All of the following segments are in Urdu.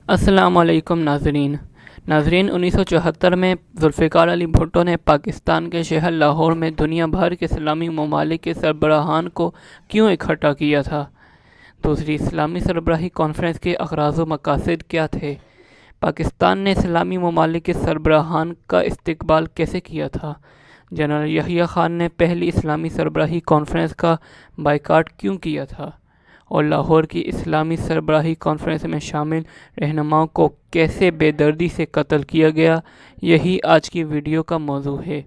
السلام علیکم ناظرین 1974 میں ذوالفقار علی بھٹو نے پاکستان کے شہر لاہور میں دنیا بھر کے اسلامی ممالک کے سربراہان کو کیوں اکٹھا کیا تھا؟ دوسری اسلامی سربراہی کانفرنس کے اغراض و مقاصد کیا تھے؟ پاکستان نے اسلامی ممالک کے سربراہان کا استقبال کیسے کیا تھا؟ جنرل یحییٰ خان نے پہلی اسلامی سربراہی کانفرنس کا بائیکاٹ کیوں کیا تھا؟ اور لاہور کی اسلامی سربراہی کانفرنس میں شامل رہنماؤں کو کیسے بے دردی سے قتل کیا گیا، یہی آج کی ویڈیو کا موضوع ہے۔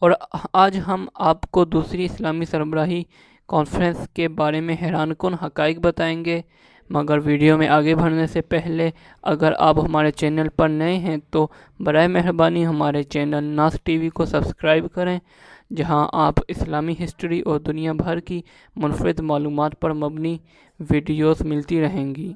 اور آج ہم آپ کو دوسری اسلامی سربراہی کانفرنس کے بارے میں حیران کن حقائق بتائیں گے، مگر ویڈیو میں آگے بڑھنے سے پہلے اگر آپ ہمارے چینل پر نئے ہیں تو برائے مہربانی ہمارے چینل ناز ٹی وی کو سبسکرائب کریں، جہاں آپ اسلامی ہسٹری اور دنیا بھر کی منفرد معلومات پر مبنی ویڈیوز ملتی رہیں گی۔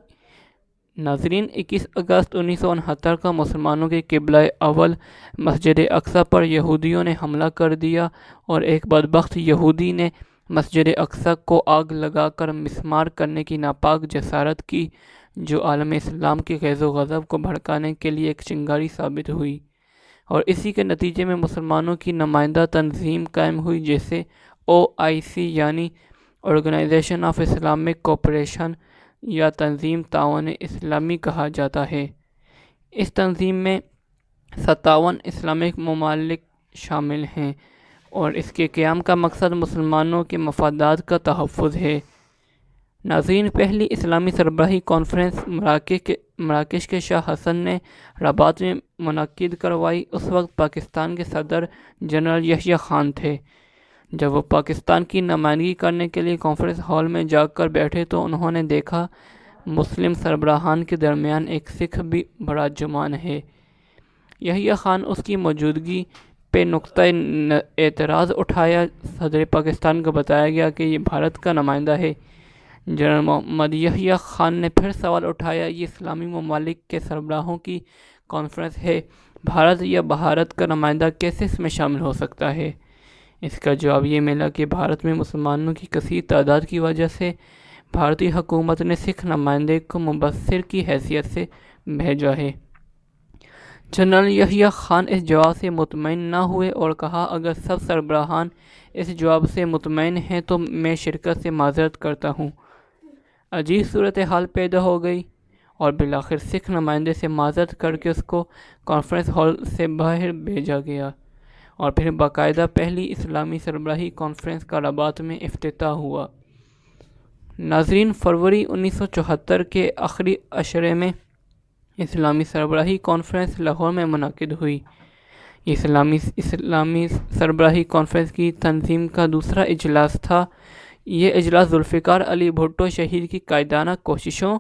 ناظرین، 21 اگست 1969 کا مسلمانوں کے قبلہ اول مسجد اقصی پر یہودیوں نے حملہ کر دیا اور ایک بدبخت یہودی نے مسجد اقصی کو آگ لگا کر مسمار کرنے کی ناپاک جسارت کی، جو عالم اسلام کے غیظ و غضب کو بھڑکانے کے لیے ایک چنگاری ثابت ہوئی، اور اسی کے نتیجے میں مسلمانوں کی نمائندہ تنظیم قائم ہوئی جسے OIC یعنی آرگنائزیشن آف اسلامک کوآپریشن یا تنظیم تعاون اسلامی کہا جاتا ہے۔ اس تنظیم میں 57 اسلامک ممالک شامل ہیں اور اس کے قیام کا مقصد مسلمانوں کے مفادات کا تحفظ ہے۔ ناظرین، پہلی اسلامی سربراہی کانفرنس مراکش کے شاہ حسن نے رباط میں منعقد کروائی۔ اس وقت پاکستان کے صدر جنرل یحییٰ خان تھے۔ جب وہ پاکستان کی نمائندگی کرنے کے لیے کانفرنس ہال میں جا کر بیٹھے تو انہوں نے دیکھا مسلم سربراہان کے درمیان ایک سکھ بھی بڑا جوان ہے۔ یحییٰ خان اس کی موجودگی پہ نقطہ اعتراض اٹھایا۔ صدر پاکستان کو بتایا گیا کہ یہ بھارت کا نمائندہ ہے۔ جنرل محمد یحییٰ خان نے پھر سوال اٹھایا، یہ اسلامی ممالک کے سربراہوں کی کانفرنس ہے، بھارت یا بھارت کا نمائندہ کیسے اس میں شامل ہو سکتا ہے؟ اس کا جواب یہ ملا کہ بھارت میں مسلمانوں کی کثیر تعداد کی وجہ سے بھارتی حکومت نے سکھ نمائندے کو مبصر کی حیثیت سے بھیجا ہے۔ جنرل یحییٰ خان اس جواب سے مطمئن نہ ہوئے اور کہا، اگر سب سربراہان اس جواب سے مطمئن ہیں تو میں شرکت سے معذرت کرتا ہوں۔ عجیب صورتحال پیدا ہو گئی اور بالآخر سکھ نمائندے سے معذرت کر کے اس کو کانفرنس ہال سے باہر بھیجا گیا اور پھر باقاعدہ پہلی اسلامی سربراہی کانفرنس کا رباط میں افتتاح ہوا۔ ناظرین، فروری 1974 کے آخری عشرے میں اسلامی سربراہی کانفرنس لاہور میں منعقد ہوئی۔ یہ اسلامی سربراہی کانفرنس کی تنظیم کا دوسرا اجلاس تھا۔ یہ اجلاس ذوالفقار علی بھٹو شہید کی قائدانہ کوششوں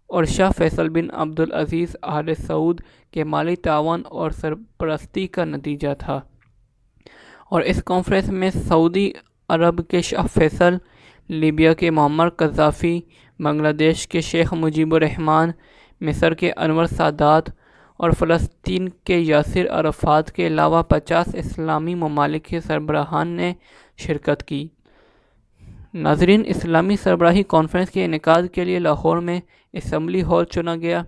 اور شاہ فیصل بن عبدالعزیز آل سعود کے مالی تعاون اور سرپرستی کا نتیجہ تھا، اور اس کانفرنس میں سعودی عرب کے شاہ فیصل، لیبیا کے معمر قذافی، بنگلہ دیش کے شیخ مجیب الرحمن، مصر کے انور سادات اور فلسطین کے یاسر عرفات کے علاوہ 50 اسلامی ممالک کے سربراہان نے شرکت کی۔ ناظرین، اسلامی سربراہی کانفرنس کے انعقاد کے لیے لاہور میں اسمبلی ہال چنا گیا۔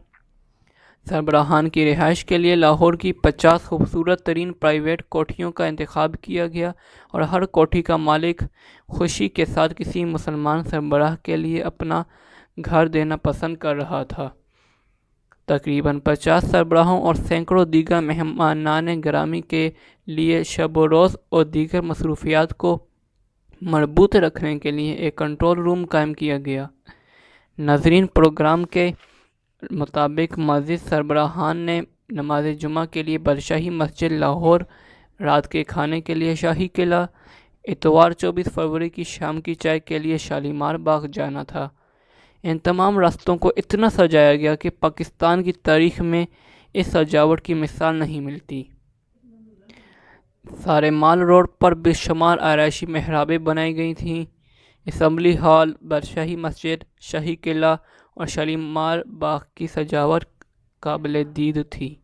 سربراہان کی رہائش کے لیے لاہور کی 50 خوبصورت ترین پرائیویٹ کوٹھیوں کا انتخاب کیا گیا اور ہر کوٹھی کا مالک خوشی کے ساتھ کسی مسلمان سربراہ کے لیے اپنا گھر دینا پسند کر رہا تھا۔ تقریباً 50 سربراہوں اور سینکڑوں دیگر مہمانان گرامی کے لیے شب و روز اور دیگر مصروفیات کو مربوط رکھنے کے لیے ایک کنٹرول روم قائم کیا گیا۔ ناظرین، پروگرام کے مطابق معزز سربراہان نے نماز جمعہ کے لیے بادشاہی مسجد لاہور، رات کے کھانے کے لیے شاہی قلعہ، اتوار 24 فروری کی شام کی چائے کے لیے شالیمار باغ جانا تھا۔ ان تمام راستوں کو اتنا سجایا گیا کہ پاکستان کی تاریخ میں اس سجاوٹ کی مثال نہیں ملتی۔ سارے مال روڈ پر بے شمار آرائشی محرابیں بنائی گئی تھیں۔ اسمبلی ہال، بادشاہی مسجد، شاہی قلعہ اور شالیمار باغ کی سجاوٹ قابل دید تھی۔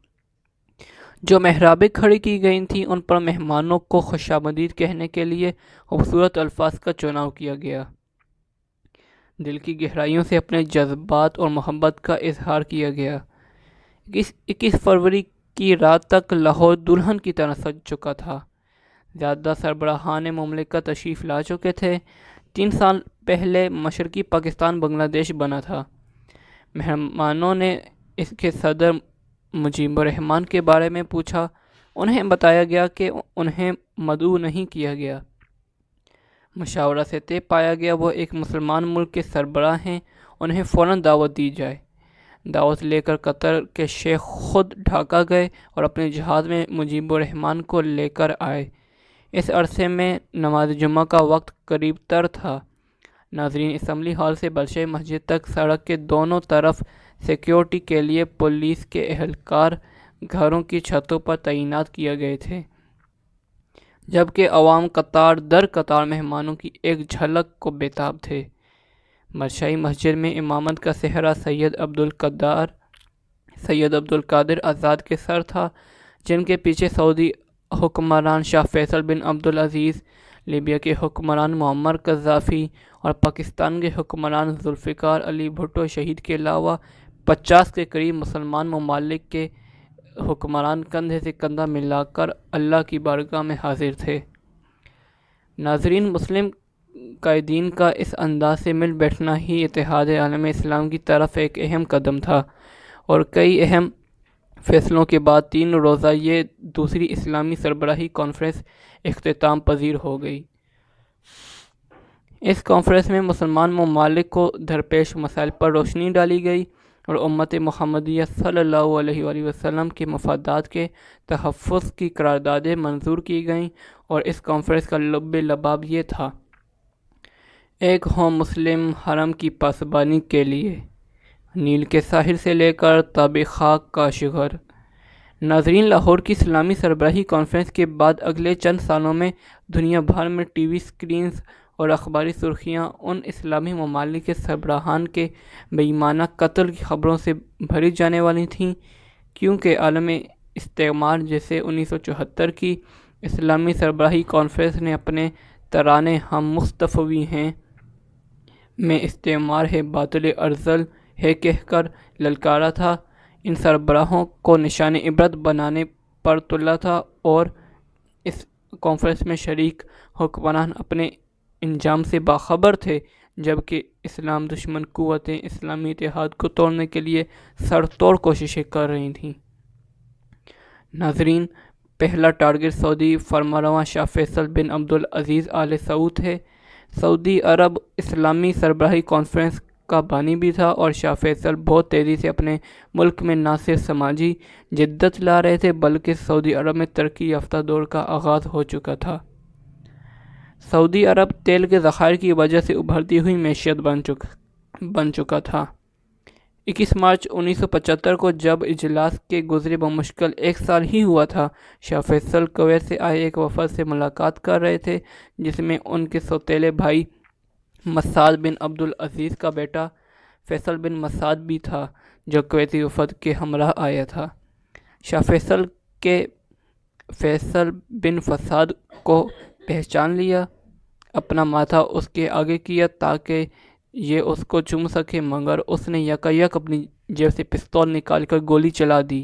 جو محرابیں کھڑی کی گئی تھیں ان پر مہمانوں کو خوش آمدید کہنے کے لیے خوبصورت الفاظ کا چناؤ کیا گیا۔ دل کی گہرائیوں سے اپنے جذبات اور محبت کا اظہار کیا گیا۔ 21 فروری کی رات تک لاہور دلہن کی طرح سج چکا تھا۔ زیادہ سربراہان مملکت تشریف لا چکے تھے۔ 3 سال پہلے مشرقی پاکستان بنگلہ دیش بنا تھا۔ مہمانوں نے اس کے صدر مجیب الرحمان کے بارے میں پوچھا۔ انہیں بتایا گیا کہ انہیں مدعو نہیں کیا گیا۔ مشاورہ سے طے پایا گیا وہ ایک مسلمان ملک کے سربراہ ہیں، انہیں فوراً دعوت دی جائے۔ دعوت لے کر قطر کے شیخ خود ڈھاکہ گئے اور اپنے جہاز میں مجیب الرحمان کو لے کر آئے۔ اس عرصے میں نماز جمعہ کا وقت قریب تر تھا۔ ناظرین، اسمبلی ہال سے بادشاہ مسجد تک سڑک کے دونوں طرف سیکیورٹی کے لیے پولیس کے اہلکار گھروں کی چھتوں پر تعینات کیے گئے تھے، جبکہ عوام قطار در قطار مہمانوں کی ایک جھلک کو بےتاب تھے۔ بادشاہی مسجد میں امامت کا صحرا سید عبدالقادر آزاد کے سر تھا، جن کے پیچھے سعودی حکمران شاہ فیصل بن عبدالعزیز، لیبیا کے حکمران معمر قذافی اور پاکستان کے حکمران ذوالفقار علی بھٹو شہید کے علاوہ 50 کے قریب مسلمان ممالک کے حکمران کندھے سے کندھا ملا کر اللہ کی بارگاہ میں حاضر تھے۔ ناظرین، مسلم قائدین کا اس انداز سے مل بیٹھنا ہی اتحاد عالم اسلام کی طرف ایک اہم قدم تھا، اور کئی اہم فیصلوں کے بعد 3 روزہ یہ دوسری اسلامی سربراہی کانفرنس اختتام پذیر ہو گئی۔ اس کانفرنس میں مسلمان ممالک کو درپیش مسائل پر روشنی ڈالی گئی اور امت محمدیہ صلی اللہ علیہ وآلہ وسلم کے مفادات کے تحفظ کی قراردادیں منظور کی گئیں، اور اس کانفرنس کا لب لباب یہ تھا: ایک ہو مسلم حرم کی پاسبانی کے لیے، نیل کے ساحل سے لے کر تاب خاک کاشغر۔ ناظرین، لاہور کی اسلامی سربراہی کانفرنس کے بعد اگلے چند سالوں میں دنیا بھر میں ٹی وی سکرینز اور اخباری سرخیاں ان اسلامی ممالک کے سربراہان کے بے ایمانہ قتل کی خبروں سے بھری جانے والی تھیں، کیونکہ عالم استعمار جیسے 1974 کی اسلامی سربراہی کانفرنس نے اپنے ترانے ہم مصطفی ہیں میں استعمار ہے باطل ارذل ہے کہہ کر للکارا تھا، ان سربراہوں کو نشان عبرت بنانے پر تلا تھا، اور اس کانفرنس میں شریک حکمران اپنے انجام سے باخبر تھے، جبکہ اسلام دشمن قوتیں اسلامی اتحاد کو توڑنے کے لیے سر توڑ کوششیں کر رہی تھیں۔ ناظرین، پہلا ٹارگٹ سعودی فرمانروا شاہ فیصل بن عبدالعزیز آل سعود ہے۔ سعودی عرب اسلامی سربراہی کانفرنس کا بانی بھی تھا، اور شاہ فیصل بہت تیزی سے اپنے ملک میں نہ صرف سماجی جدت لا رہے تھے بلکہ سعودی عرب میں ترقی یافتہ دور کا آغاز ہو چکا تھا۔ سعودی عرب تیل کے ذخائر کی وجہ سے ابھرتی ہوئی معیشت بن چکا تھا۔ 21 مارچ 1975 کو جب اجلاس کے گزرے بمشکل 1 سال ہی ہوا تھا، شاہ فیصل کویت سے آئے ایک وفد سے ملاقات کر رہے تھے، جس میں ان کے سوتیلے بھائی مسعود بن عبدالعزیز کا بیٹا فیصل بن مسعود بھی تھا، جو کویتی وفد کے ہمراہ آیا تھا۔ شاہ فیصل کے فیصل بن فساد کو پہچان لیا، اپنا ماتھا اس کے آگے کیا تاکہ یہ اس کو چوم سکے، مگر اس نے یکایک اپنی جیب سے پستول نکال کر گولی چلا دی۔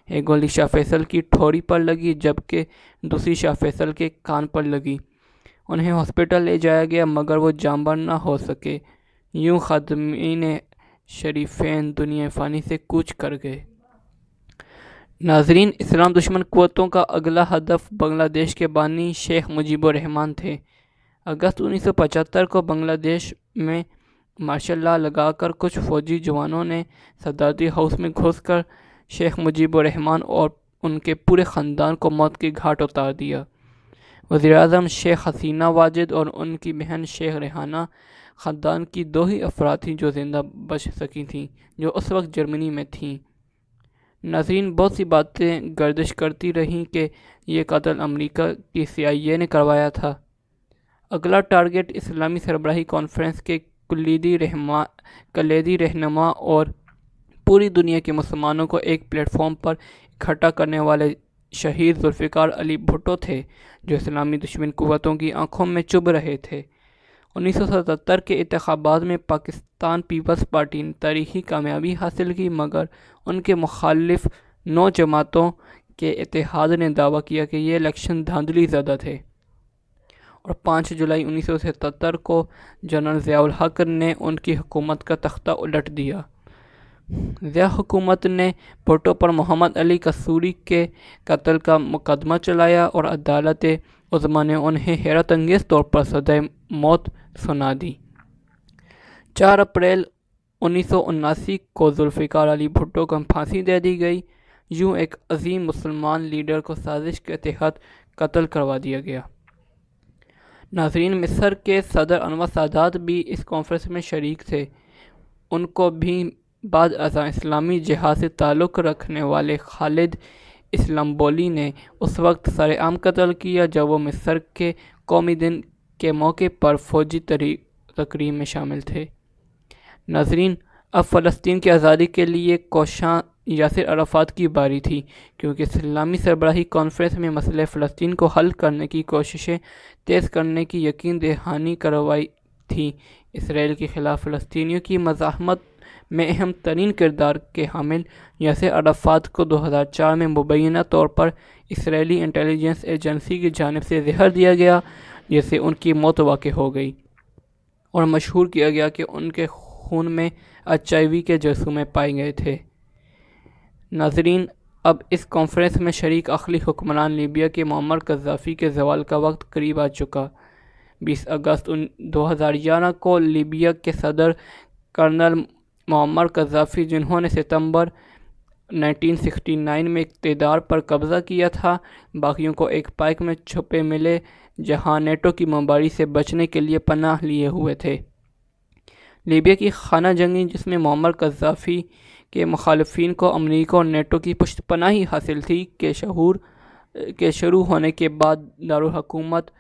ایک گولی شاہ فیصل کی ٹھوڑی پر لگی، جبکہ دوسری شاہ فیصل کے کان پر لگی۔ انہیں ہاسپٹل لے جایا گیا، مگر وہ جانبر نہ ہو سکے۔ یوں خادمین شریفین دنیا فانی سے کوچ کر گئے۔ ناظرین، اسلام دشمن قوتوں کا اگلا ہدف بنگلہ دیش کے بانی شیخ مجیب الرحمان تھے۔ اگست 1975 کو بنگلہ دیش میں مارشل لا لگا کر کچھ فوجی جوانوں نے صدارتی ہاؤس میں گھس کر شیخ مجیب الرحمان اور ان کے پورے خاندان کو موت کے گھاٹ اتار دیا۔ وزیر اعظم شیخ حسینہ واجد اور ان کی بہن شیخ ریحانہ خاندان کی 2 ہی افراد تھیں جو زندہ بچ سکی تھیں، جو اس وقت جرمنی میں تھیں۔ ناظرین، بہت سی باتیں گردش کرتی رہیں کہ یہ قتل امریکہ کی CIA نے کروایا تھا۔ اگلا ٹارگٹ اسلامی سربراہی کانفرنس کے کلیدی رہنما اور پوری دنیا کے مسلمانوں کو ایک پلیٹ فارم پر اکٹھا کرنے والے شہید ذوالفقار علی بھٹو تھے، جو اسلامی دشمن قوتوں کی آنکھوں میں چبھ رہے تھے 1977 کے انتخابات میں پاکستان پیپلز پارٹی نے تاریخی کامیابی حاصل کی، مگر ان کے مخالف 9 جماعتوں کے اتحاد نے دعویٰ کیا کہ یہ الیکشن دھاندلی زدہ تھے، اور 5 جولائی 1977 کو جنرل ضیاء الحق نے ان کی حکومت کا تختہ الٹ دیا۔ ضیاء حکومت نے بھٹو پر محمد علی قصوری کے قتل کا مقدمہ چلایا اور عدالت عظمیٰ نے انہیں حیرت انگیز طور پر سزائے موت سنا دی۔ 4 اپریل 1979 کو ذوالفقار علی بھٹو کو پھانسی دے دی گئی۔ یوں ایک عظیم مسلمان لیڈر کو سازش کے تحت قتل کروا دیا گیا۔ ناظرین، مصر کے صدر انور سادات بھی اس کانفرنس میں شریک تھے۔ ان کو بھی بعد ازاں اسلامی جہاد سے تعلق رکھنے والے خالد اسلامبولی نے اس وقت سرعام قتل کیا جب وہ مصر کے قومی دن کے موقع پر فوجی تقریب میں شامل تھے۔ ناظرین، اب فلسطین کی آزادی کے لیے کوشاں یاسر عرفات کی باری تھی، کیونکہ اسلامی سربراہی کانفرنس میں مسئلہ فلسطین کو حل کرنے کی کوششیں تیز کرنے کی یقین دہانی کروائی تھی۔ اسرائیل کے خلاف فلسطینیوں کی مزاحمت میں اہم ترین کردار کے حامل یاسر عرفات کو 2004 میں مبینہ طور پر اسرائیلی انٹیلیجنس ایجنسی کی جانب سے زہر دیا گیا، جس سے ان کی موت واقع ہو گئی، اور مشہور کیا گیا کہ ان کے خون میں HIV کے جرثومے پائے گئے تھے۔ ناظرین، اب اس کانفرنس میں شریک عقلی حکمران لیبیا کے معمر قذافی کے زوال کا وقت قریب آ چکا۔ 20 اگست 2011 کو لیبیا کے صدر کرنل معمر قذافی، جنہوں نے ستمبر 1969 میں اقتدار پر قبضہ کیا تھا، باغیوں کو ایک پارک میں چھپے ملے جہاں نیٹو کی بمباری سے بچنے کے لیے پناہ لیے ہوئے تھے۔ لیبیا کی خانہ جنگی، جس میں معمر قذافی کے مخالفین کو امریکہ اور نیٹو کی پشت پناہی حاصل تھی، کے شروع ہونے کے بعد دارالحکومت